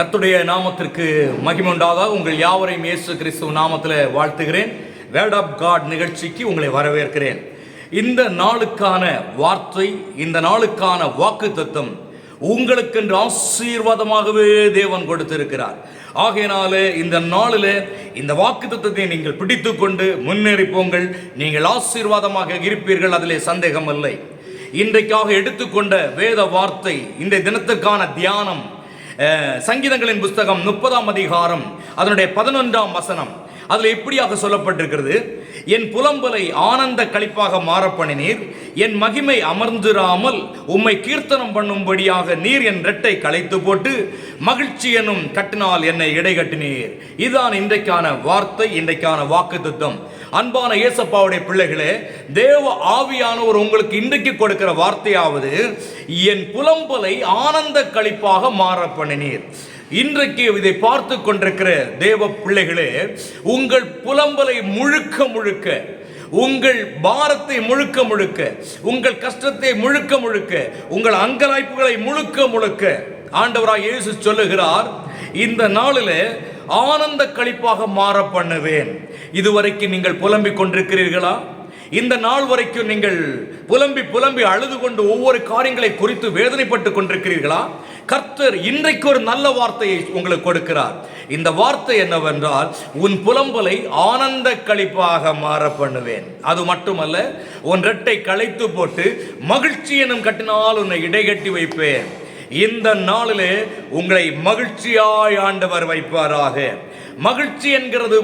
கர்த்தருடைய நாமத்திற்கு மகிமை உண்டாதாக. உங்கள் யாவரையும் இயேசு கிறிஸ்துவ நாமத்தில் வாழ்த்துகிறேன். வேர்ட் ஆஃப் காட் நிகழ்ச்சிக்கு உங்களை வரவேற்கிறேன். இந்த நாளுக்கான வார்த்தை, இந்த நாளுக்கான வாக்குத்தத்தம் உங்களுக்கென்று ஆசீர்வாதமாகவே தேவன் கொடுத்திருக்கிறார். ஆகையினாலே இந்த நாளில் இந்த வாக்குத்தத்தத்தை நீங்கள் பிடித்து கொண்டு முன்னேறி போங்கள். நீங்கள் ஆசீர்வாதமாக இருப்பீர்கள், அதிலே சந்தேகம் இல்லை. இன்றைக்காக எடுத்துக்கொண்ட வேத வார்த்தை, இந்த தினத்திற்கான தியானம் சங்கீதங்களின் புஸ்தகம் 30ஆம் அதிகாரம் அதனுடைய 11ஆம் வசனம். அதில் எப்படியாக சொல்லப்பட்டிருக்கிறது: என் புலம்பலை ஆனந்த களிப்பாக மாற பண்ணினீர், என் மகிமை அமர்ந்திராமல் உம்மை கீர்த்தனம் பண்ணும்படியாக நீர் என் ரெட்டை களைத்து போட்டு மகிழ்ச்சி எனும் கட்டினால் என்னை இடைகட்டினீர். இதுதான் இன்றைக்கான வார்த்தை, இன்றைக்கான வாக்குத்தத்தம். அன்பான இயேசப்பாவுடைய பிள்ளைகளே, தேவ ஆவியானவர் உங்களுக்கு இன்றைக்கு கொடுக்கிற வார்த்தையாவது, என் புலம்பலை ஆனந்த களிப்பாக மாற பண்ணினீர். இன்றைக்கு இதை பார்த்து கொண்டிருக்கிற தேவ பிள்ளைகளே, உங்கள் புலம்பலை முழுக்க முழுக்க, உங்கள் பாரத்தை முழுக்க முழுக்க, உங்கள் கஷ்டத்தை முழுக்க முழுக்க, உங்கள் அங்கலாய்ப்புகளை முழுக்க முழுக்க ஆண்டவராய் இயேசு சொல்லுகிறார், இந்த நாளில் ஆனந்த களிப்பாக மாற பண்ணுவேன். இதுவரைக்கும் நீங்கள் புலம்பிக் கொண்டிருக்கிறீர்களா? இந்த நாள் வரைக்கும் நீங்கள் புலம்பி புலம்பி அழுது கொண்டு ஒவ்வொரு காரியங்களை குறித்து வேதனைப்பட்டு கொண்டிருக்கிறீர்களா? கர்த்தர் இன்றைக்கு ஒரு நல்ல வார்த்தையை உங்களுக்கு கொடுக்கிறார். இந்த வார்த்தை என்னவென்றால், உன் புலம்பலை ஆனந்த களிப்பாக மாற பண்ணுவேன். அது மட்டுமல்ல, உன் ரெட்டை களைத்து போட்டு மகிழ்ச்சி எனும் கட்டினால் உன்னை இடைகட்டி வைப்பேன். இந்த நாளிலே உங்களை மகிழ்ச்சியாய் ஆண்டவர் வைப்பாராக. மகிழ்ச்சி என்கிறது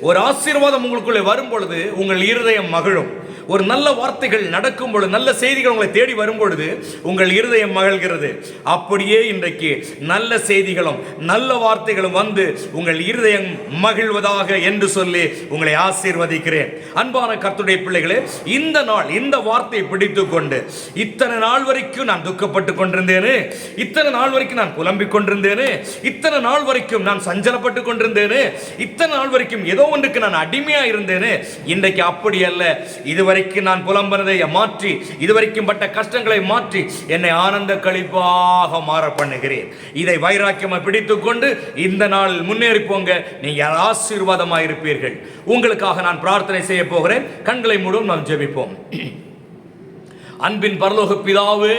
ஒரு ஆசீர்வாதம் உங்களுக்குள்ளே வரும் பொழுது உங்கள் இருதயம் மகிழும். ஒரு நல்ல வார்த்தைகள் நடக்கும் பொழுது, நல்ல செய்திகள் உங்களை தேடி வரும் பொழுது உங்கள் இருதயம் மகிழ்கிறது. அப்படியே இன்றைக்கு நல்ல செய்திகளும் நல்ல வார்த்தைகளும் உங்கள் இருதயம் மகிழ்வதாக என்று சொல்லி உங்களை ஆசீர்வதிக்கிறேன். அன்பான கர்த்தருடைய பிள்ளைகளே, இந்த நாள் இந்த வார்த்தையை பிடித்து கொண்டு, இத்தனை நாள் வரைக்கும் நான் துக்கப்பட்டு கொண்டிருந்தேனே, இத்தனை நாள் வரைக்கும் நான் புலம்பிக் கொண்டிருந்தேனே, இத்தனை நாள் வரைக்கும் நான் சஞ்சலப்பட்டு கொண்டிருந்தேனே, இத்தனை நாள் வரைக்கும் ஏதோ ஒன்றுக்கு நான் அடிமையா இருந்தேனே, இன்றைக்கு அப்படி அல்ல. இதுவரைக்கும் நான் புலம்பனதை மாற்றி, இதுவரைக்கும் பட்ட கஷ்டங்களை மாற்றி என்னை ஆனந்த களிப்பாக மாற பண்ணுகிறேன். இதை வைராக்கியமாக பிடித்துக் கொண்டு இந்த நாள் முன்னேறி போங்க. நீங்கள் ஆசீர்வாதமாக இருப்பீர்கள். உங்களுக்காக நான் பிரார்த்தனை செய்ய போகிறேன். கண்களை மூடும், நாம் ஜெபிப்போம். அன்பின் பரலோக பிதாவே,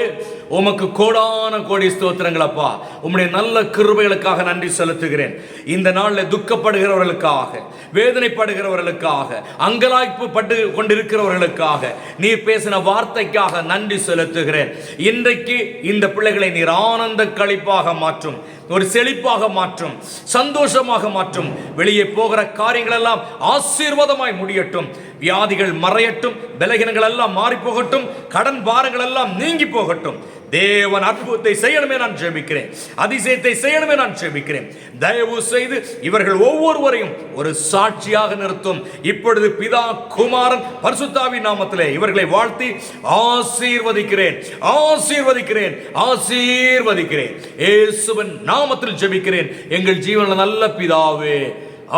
உமக்கு கோடான கோடி ஸ்தோத்திரங்கள் அப்பா. உம்முடைய நல்ல கிருபைகளுக்காக நன்றி செலுத்துகிறேன். இந்த நாளில் துக்கப்படுகிறவர்களுக்காக, வேதனைப்படுகிறவர்களுக்காக, அங்கலாய்ப்பு பட்டு கொண்டிருக்கிறவர்களுக்காக, நீர் பேசின வார்த்தைக்காக நன்றி செலுத்துகிறேன். இன்றைக்கு இந்த பிள்ளைகளை நீர் ஆனந்த களிப்பாக மாற்றும், ஒரு செழிப்பாக மாற்றும், சந்தோஷமாக மாற்றும். வெளியே போகிற காரியங்கள் எல்லாம் ஆசீர்வாதமாய் முடியட்டும். வியாதிகள் மறையட்டும், பலகீனங்கள் எல்லாம் மாறி போகட்டும், கடன் பாரங்கள் எல்லாம் நீங்கி போகட்டும். தேவன் அற்புதத்தை செய்யணுமே நான் ஜெபிக்கிறேன், அதிசயத்தை செய்யணுமே நான் ஜெபிக்கிறேன். தயவு செய்து இவர்கள் ஒவ்வொருவரையும் ஒரு சாட்சியாக நிறுத்தும். இப்பொழுது பிதா, குமாரன், பரிசுத்தாவின் நாமத்திலே இவர்களை வாழ்த்தி ஆசீர்வதிக்கிறேன், ஆசீர்வதிக்கிறேன், ஆசீர்வதிக்கிறேன். இயேசுவின் நாமத்தில் ஜெபிக்கிறேன் எங்கள் ஜீவனில் நல்ல பிதாவே.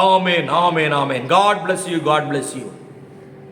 ஆமென், ஆமென், ஆமென். God bless you, God bless you.